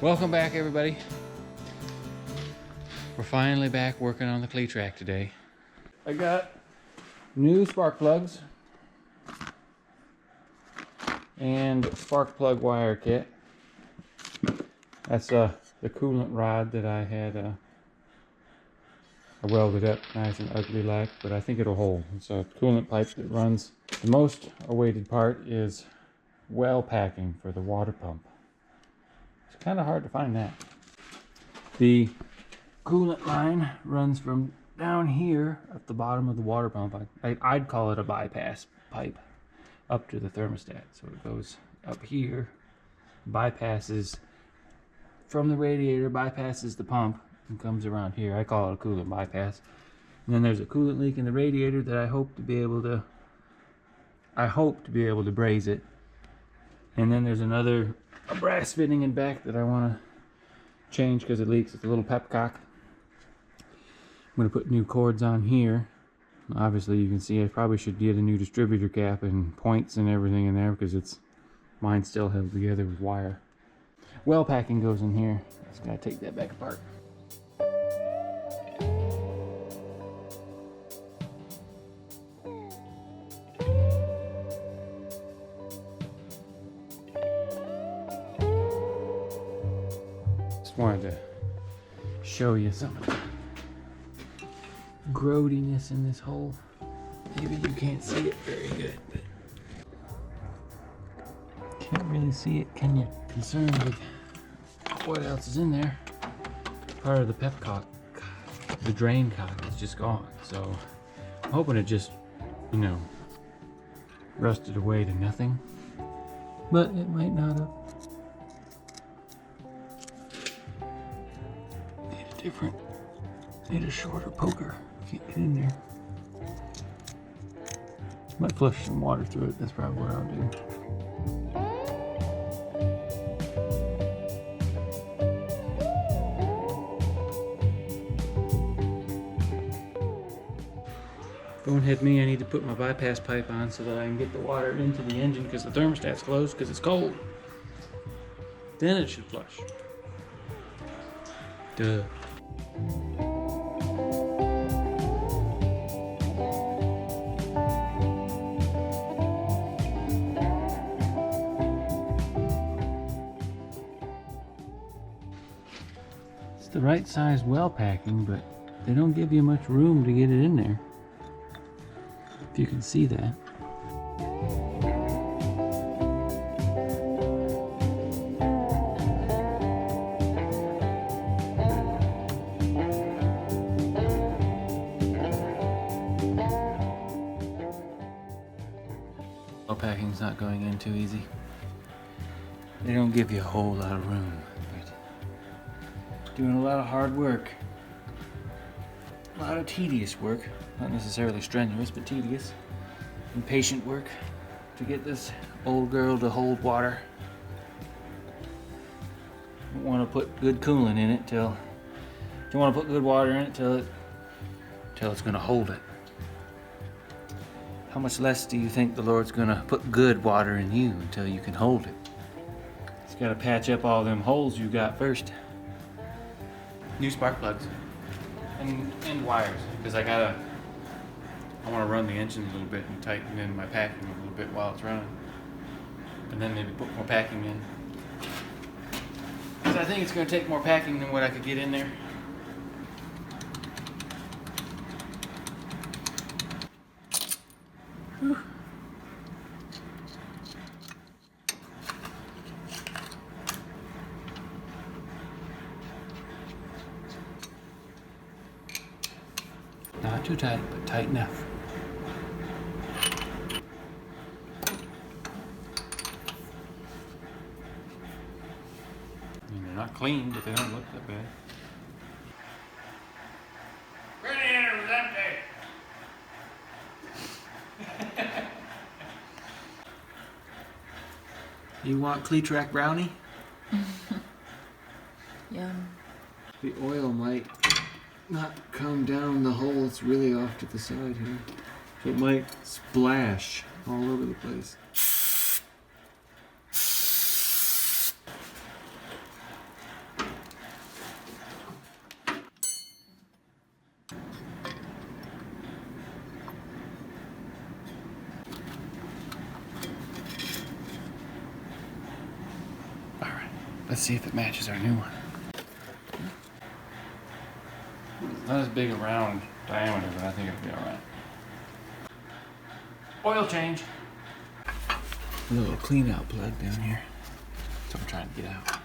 Welcome back, everybody. We're finally back working on the Cletrac today. I got new spark plugs and spark plug wire kit. That's the coolant rod that I had I welded up nice and ugly like, but I think it'll hold. It's a coolant pipe that runs. The most awaited part is well packing for the water pump. It's kind of hard to find that. The coolant line runs from down here at the bottom of the water pump. I'd call it a bypass pipe up to the thermostat. So it goes up here, bypasses from the radiator, bypasses the pump, and comes around here. I call it a coolant bypass. And then there's a coolant leak in the radiator that I hope to be able to braze it. And then there's a brass fitting in back that I want to change because it leaks. It's a little pepcock. I'm going to put new cords on here. Obviously you can see I probably should get a new distributor cap and points and everything in there because mine's still held together with wire. Well packing goes in here. Just gotta take that back apart. Just wanted to show you some of the growdiness in this hole. Maybe you can't see it very good, but can't really see it, can you? Concerned with what else is in there. Part of the pepcock, the drain cock is just gone. So I'm hoping it just, rusted away to nothing. But it might not have. Need a shorter poker. Can't get in there. Might flush some water through it. That's probably what I'll do. Bonehead me, I need to put my bypass pipe on so that I can get the water into the engine because the thermostat's closed because it's cold. Then it should flush. Duh. It's the right size well packing, but they don't give you much room to get it in there. If you can see that. Well, packing's not going in too easy. They don't give you a whole lot of room. But doing a lot of hard work. A lot of tedious work. Not necessarily strenuous, but tedious and patient work to get this old girl to hold water. Don't want to put good coolant in it till. Don't want to put good water in it till it's going to hold it. How much less do you think the Lord's going to put good water in you until you can hold it? He's got to patch up all them holes you got first. New spark plugs and wires, because I want to run the engine a little bit and tighten in my packing a little bit while it's running. And then maybe put more packing in. Because I think it's going to take more packing than what I could get in there. Whew. Not too tight, but tight enough. I mean, they're not clean, but they don't look that bad. Radiator was empty. You want Cletrac brownie? Yum. The oil might not come down the hole. It's really off to the side here. So it might splash all over the place. Let's see if it matches our new one. Not as big a round diameter, but I think it'll be alright. Oil change. A little clean out plug down here. So I'm trying to get out.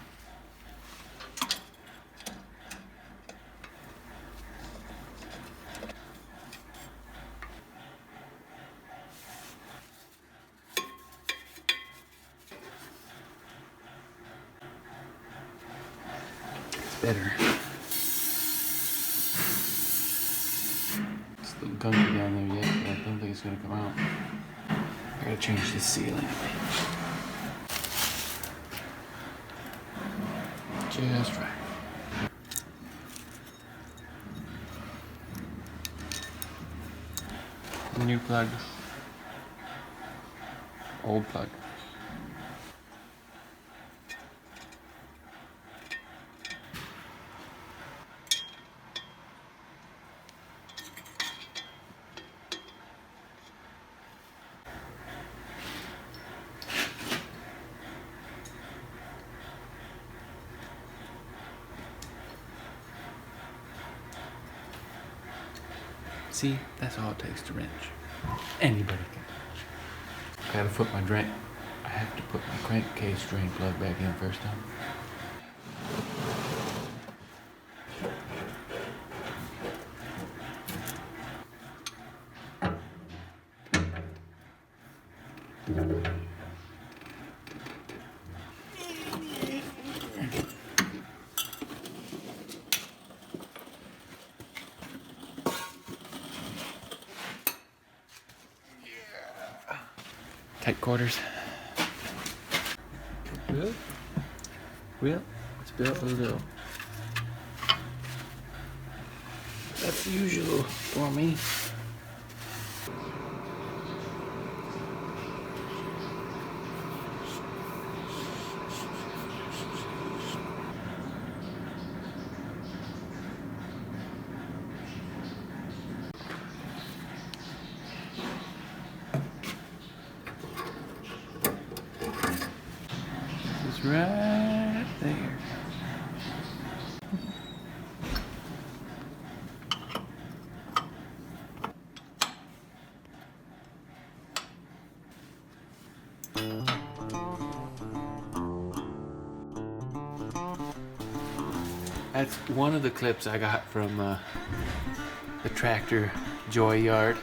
Better. It's a little gunky down there yet, but I don't think it's gonna come out. I gotta change this sealing. Just right. New plug. Old plug. See, that's all it takes to wrench. Anybody can wrench. I gotta put my drain. I have to put my crankcase drain plug back in first time. Tight quarters. Well, it's built a little. That's usual for me. Right there. That's one of the clips I got from the tractor joy yard.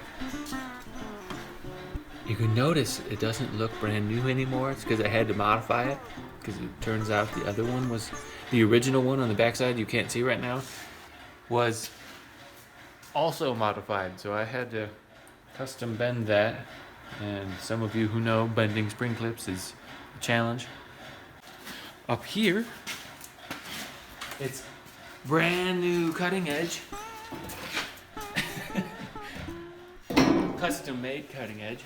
You can notice it doesn't look brand new anymore. It's because I had to modify it. Because it turns out the other one was, the original one on the backside you can't see right now, was also modified. So I had to custom bend that. And some of you who know bending spring clips is a challenge. Up here, it's brand new cutting edge. Custom made cutting edge.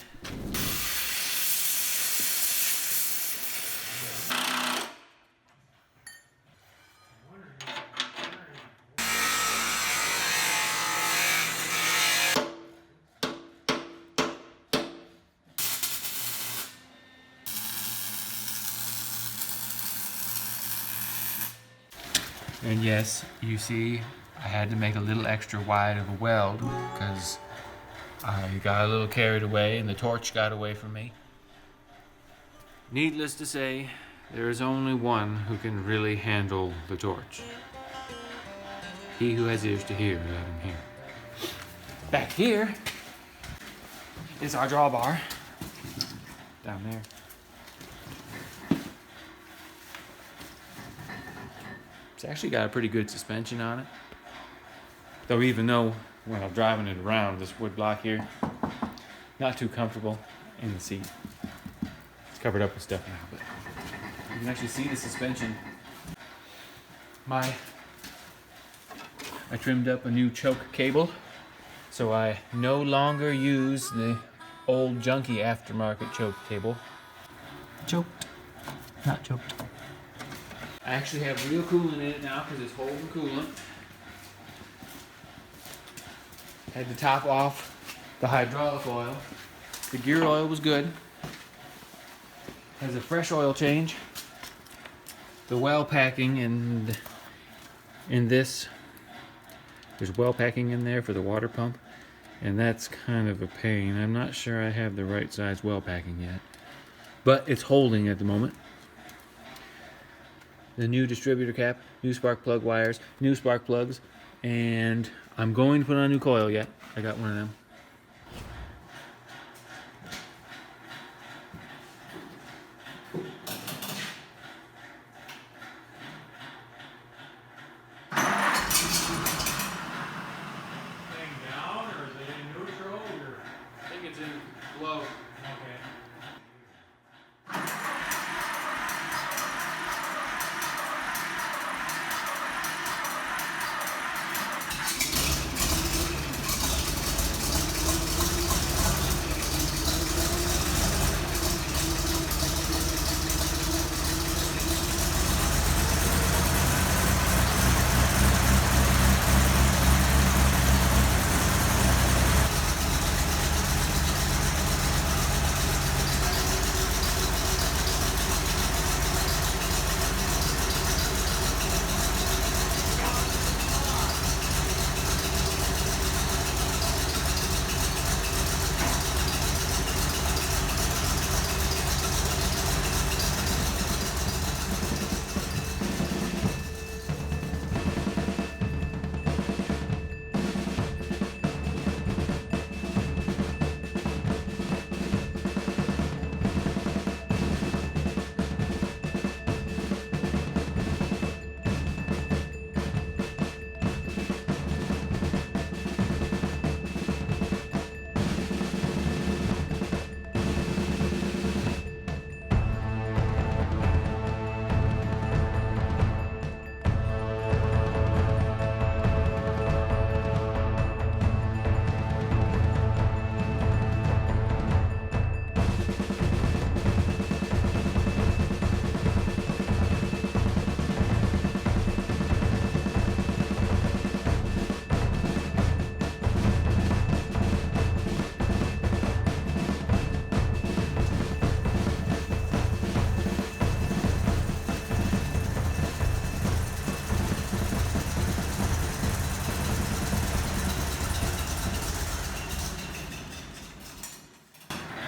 And yes, you see, I had to make a little extra wide of a weld because I got a little carried away and the torch got away from me. Needless to say, there is only one who can really handle the torch. He who has ears to hear, let him hear. Back here is our drawbar. Down there. It's actually got a pretty good suspension on it. Though even though when I'm driving it around, this wood block here, not too comfortable in the seat. It's covered up with stuff now, but you can actually see the suspension. I trimmed up a new choke cable, so I no longer use the old junky aftermarket choke cable. Choked, not choked. I actually have real coolant in it now because it's holding coolant. Had to top off the hydraulic oil. The gear oil was good. Has a fresh oil change. the well packing and in this, there's well packing in there for the water pump, and that's kind of a pain. I'm not sure I have the right size well packing yet, but it's holding at the moment. The new distributor cap, new spark plug wires, new spark plugs, and I'm going to put on a new coil yet. I got one of them. Down, or is it in neutral? Or? I think it's in low. Okay.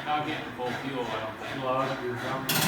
Not getting full fuel, I don't think. Plug or something.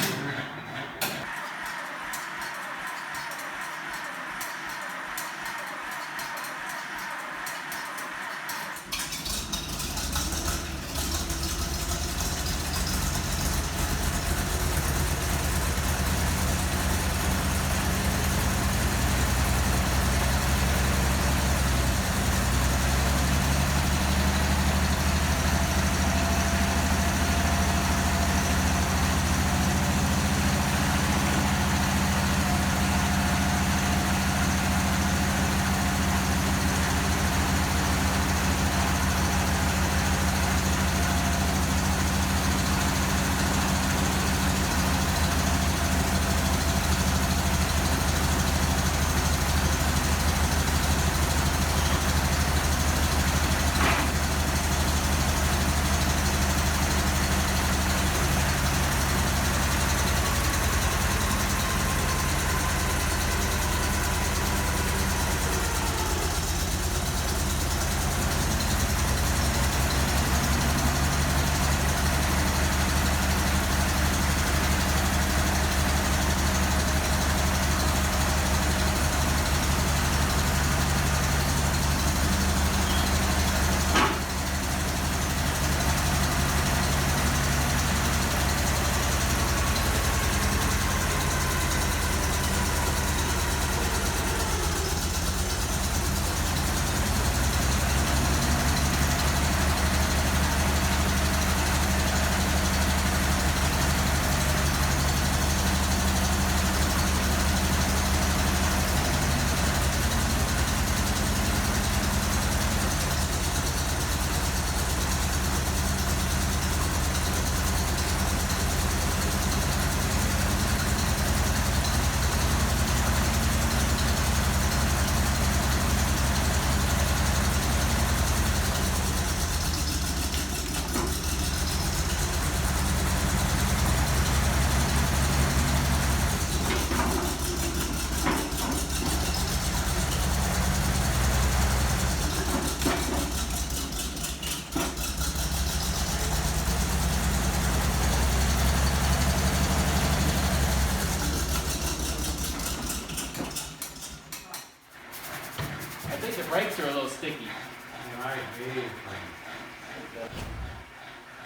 brakes are a little sticky. Yeah, I hate it.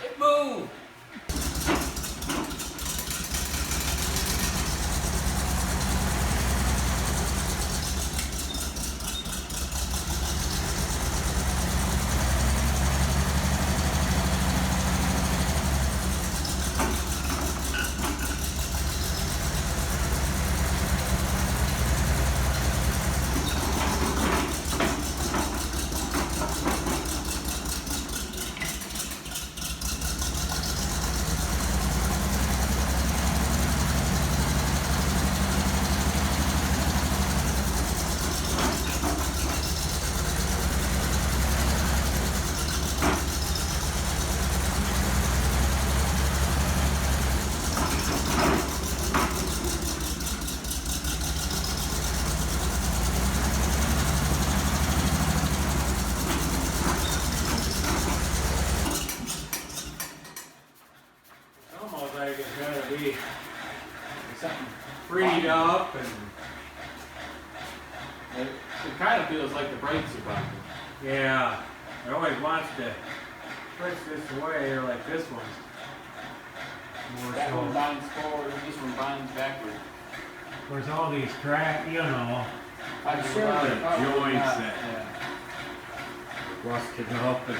It moved! Almost like it's gotta be something freed up and It kind of feels like the brakes are bumping. yeah. I always wants to switch this way or like this one. More That one so. binds forward, this one binds backward. Of course, all these track, you know, I'm There's sure a lot they're of probably joints not, that- yeah. rusted up and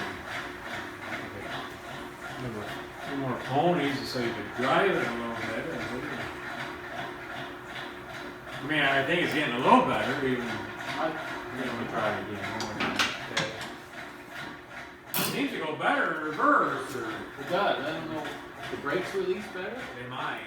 a few more ponies so you could drive it a little better. I mean, I think it's getting a little better even. I'm gonna try it again one more time. It seems to go better in reverse, or It does. I don't know. The brakes release better? they might.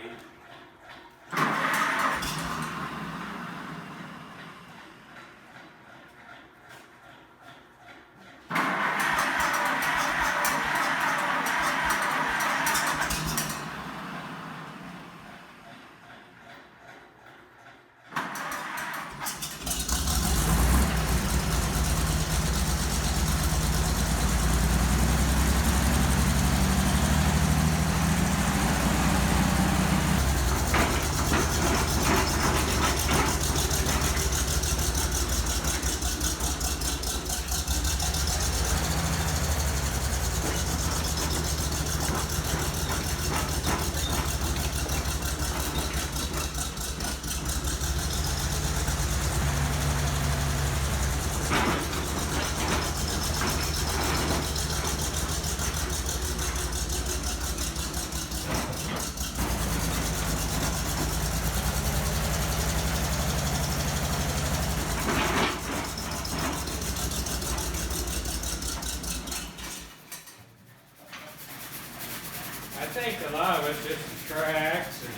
I think a lot of it's just the tracks and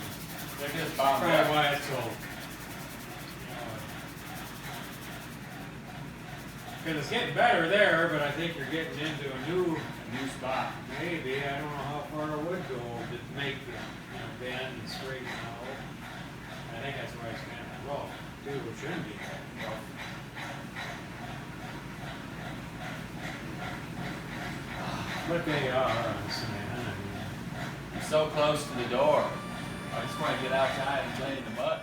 They're just that's bombed probably up. why it's so. Because it's getting better there, but I think you're getting into a new spot. maybe. I don't know how far it would go to make it, bend and straighten out. I think that's why it's kind of rough too. It shouldn't be that rough. But they are on cement. I'm so close to the door. I just want to get outside and play in the mud.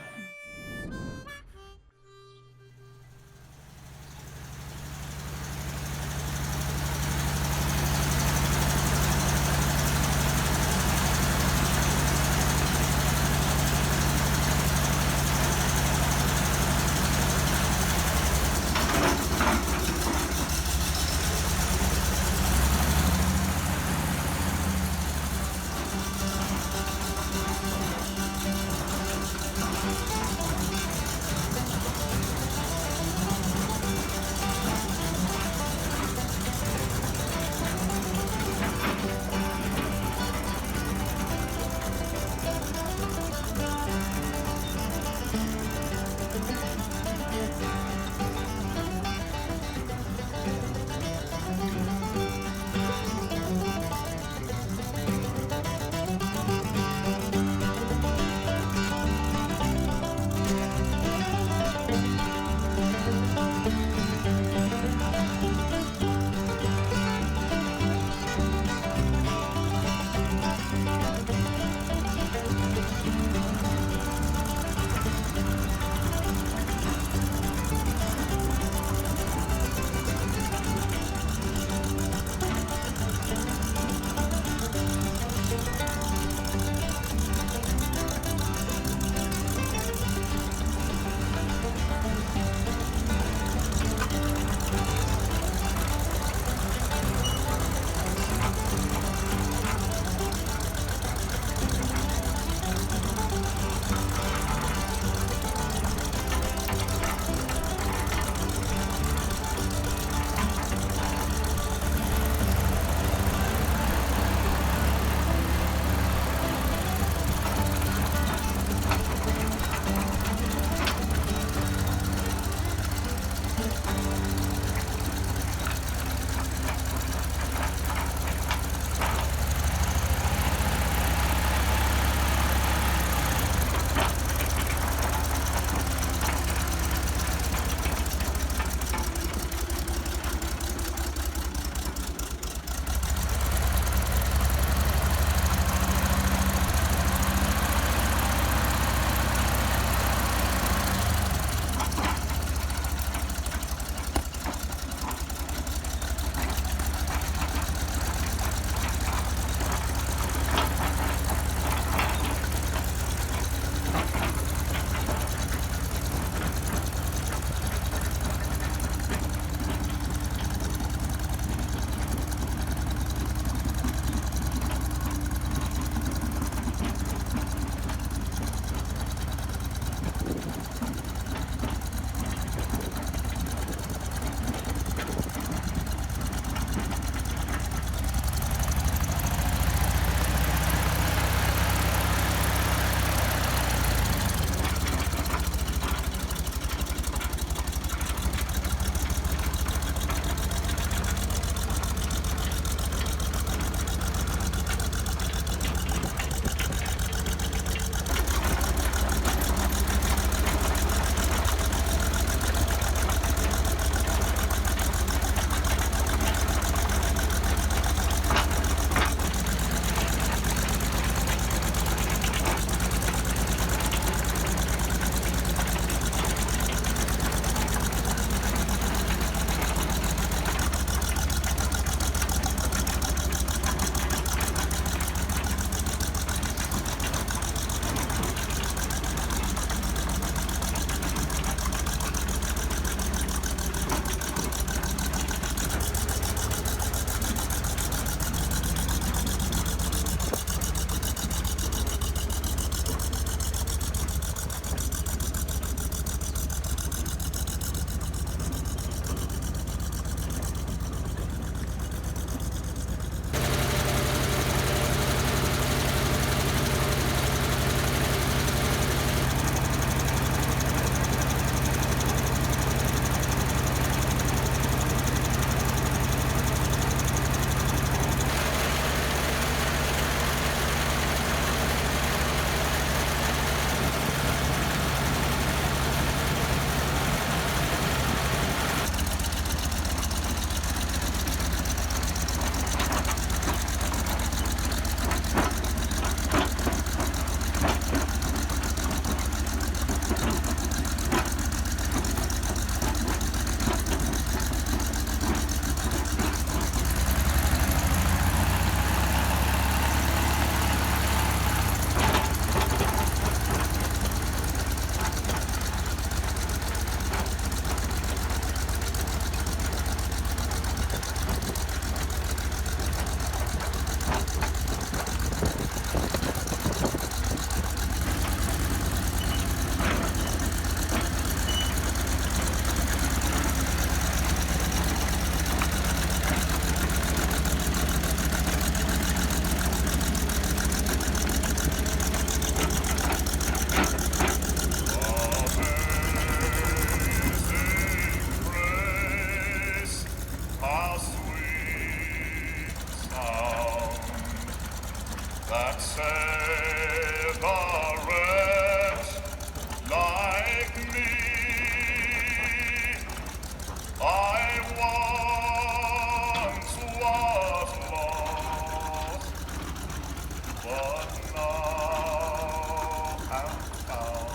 downtown.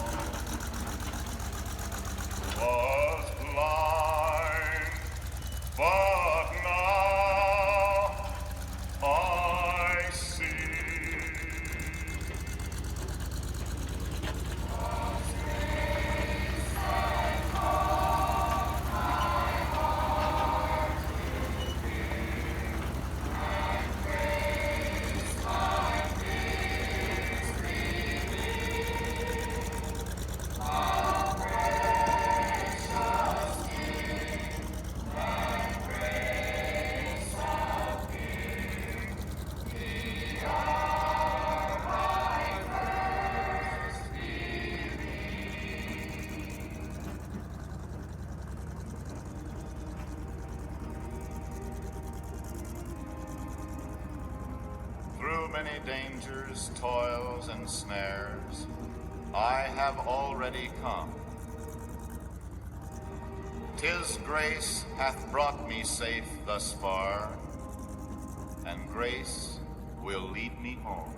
Was blind, but now I see. Through many dangers, toils, and snares, I have already come. 'Tis grace hath brought me safe thus far, and grace will lead me home.